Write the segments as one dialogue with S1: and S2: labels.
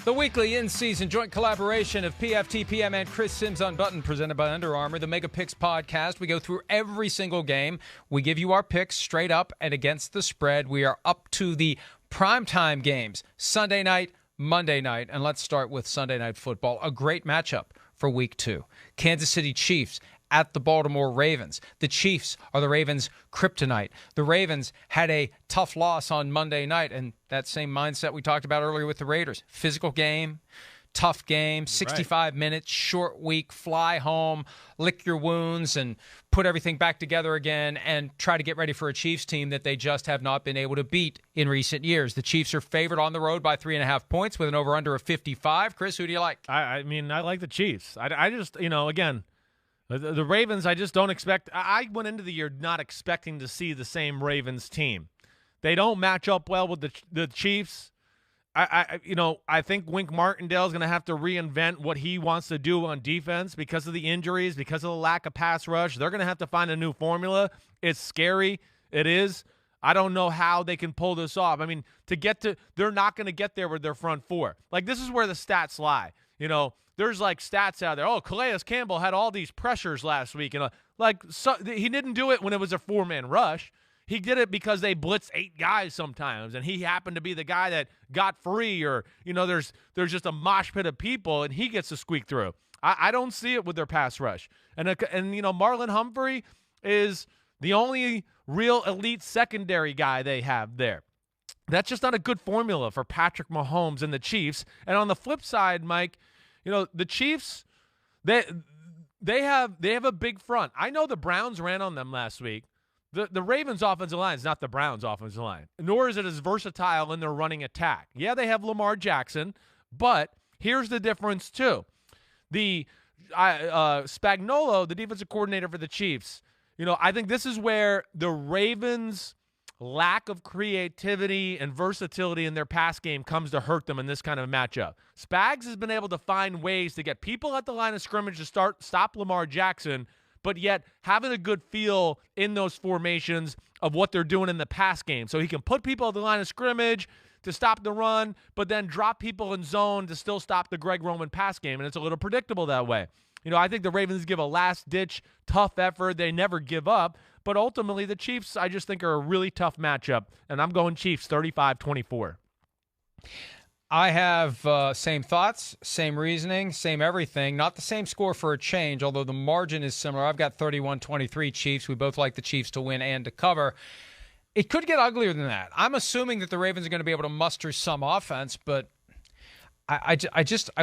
S1: The weekly in-season joint collaboration of PFTPM and Chris Simms Unbuttoned, presented by Under Armour, the Mega Picks podcast. We go through every single game. We give you our picks straight up and against the spread. We are up to the primetime games, Sunday night, Monday night. And let's start with Sunday Night Football, a great matchup for Week 2. Kansas City Chiefs at the Baltimore Ravens. The Chiefs are the Ravens' kryptonite. The Ravens had a tough loss on Monday night, and that same mindset we talked about earlier with the Raiders. Physical game, tough game, 65 minutes, short week, fly home, lick your wounds, and put everything back together again and try to get ready for a Chiefs team that they just have not been able to beat in recent years. The Chiefs are favored on the road by 3.5 points with an over-under of 55. Chris, who do you like?
S2: I mean, I like the Chiefs. I just, again, the Ravens, I just don't expect – I went into the year not expecting to see the same Ravens team. They don't match up well with the Chiefs. I think Wink Martindale is going to have to reinvent what he wants to do on defense because of the injuries, because of the lack of pass rush. They're going to have to find a new formula. It's scary. It is. I don't know how they can pull this off. I mean, they're not going to get there with their front four. Like, this is where the stats lie. There's like stats out there. Oh, Calais Campbell had all these pressures last week. And he didn't do it when it was a four-man rush. He did it because they blitzed 8 guys sometimes, and he happened to be the guy that got free, or there's just a mosh pit of people, and he gets to squeak through. I don't see it with their pass rush, and Marlon Humphrey is the only real elite secondary guy they have there. That's just not a good formula for Patrick Mahomes and the Chiefs. And on the flip side, Mike, the Chiefs, they have a big front. I know the Browns ran on them last week. The Ravens' offensive line is not the Browns' offensive line, nor is it as versatile in their running attack. Yeah, they have Lamar Jackson, but here's the difference too. The Spagnuolo, the defensive coordinator for the Chiefs, I think this is where the Ravens' lack of creativity and versatility in their pass game comes to hurt them in this kind of matchup. Spags has been able to find ways to get people at the line of scrimmage to stop Lamar Jackson, but yet having a good feel in those formations of what they're doing in the pass game. So he can put people at the line of scrimmage to stop the run, but then drop people in zone to still stop the Greg Roman pass game, and it's a little predictable that way. I think the Ravens give a last-ditch, tough effort. They never give up. But ultimately, the Chiefs, I just think, are a really tough matchup, and I'm going Chiefs 35-24.
S1: I have same thoughts, same reasoning, same everything. Not the same score for a change, although the margin is similar. I've got 31-23 Chiefs. We both like the Chiefs to win and to cover. It could get uglier than that. I'm assuming that the Ravens are going to be able to muster some offense, but I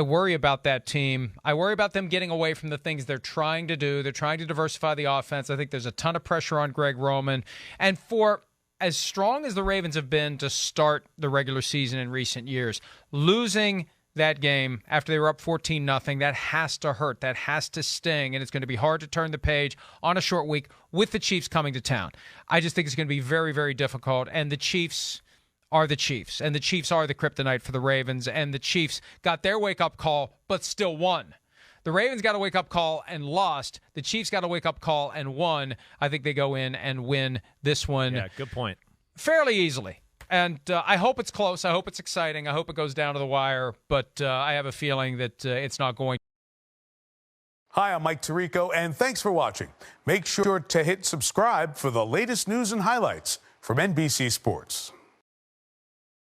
S1: worry about that team. I worry about them getting away from the things they're trying to do. They're trying to diversify the offense. I think there's a ton of pressure on Greg Roman. And for as strong as the Ravens have been to start the regular season in recent years, losing that game after they were up 14-0, that has to hurt. That has to sting, and it's going to be hard to turn the page on a short week with the Chiefs coming to town. I just think it's going to be very, very difficult, and the Chiefs are the Chiefs, and the Chiefs are the kryptonite for the Ravens, and the Chiefs got their wake-up call but still won. The Ravens got a wake-up call and lost. The Chiefs got a wake-up call and won. I think they go in and win this one.
S2: Yeah, good point.
S1: Fairly easily. And I hope it's close. I hope it's exciting. I hope it goes down to the wire. But I have a feeling that it's not going.
S3: Hi, I'm Mike Tirico, and thanks for watching. Make sure to hit subscribe for the latest news and highlights from NBC Sports.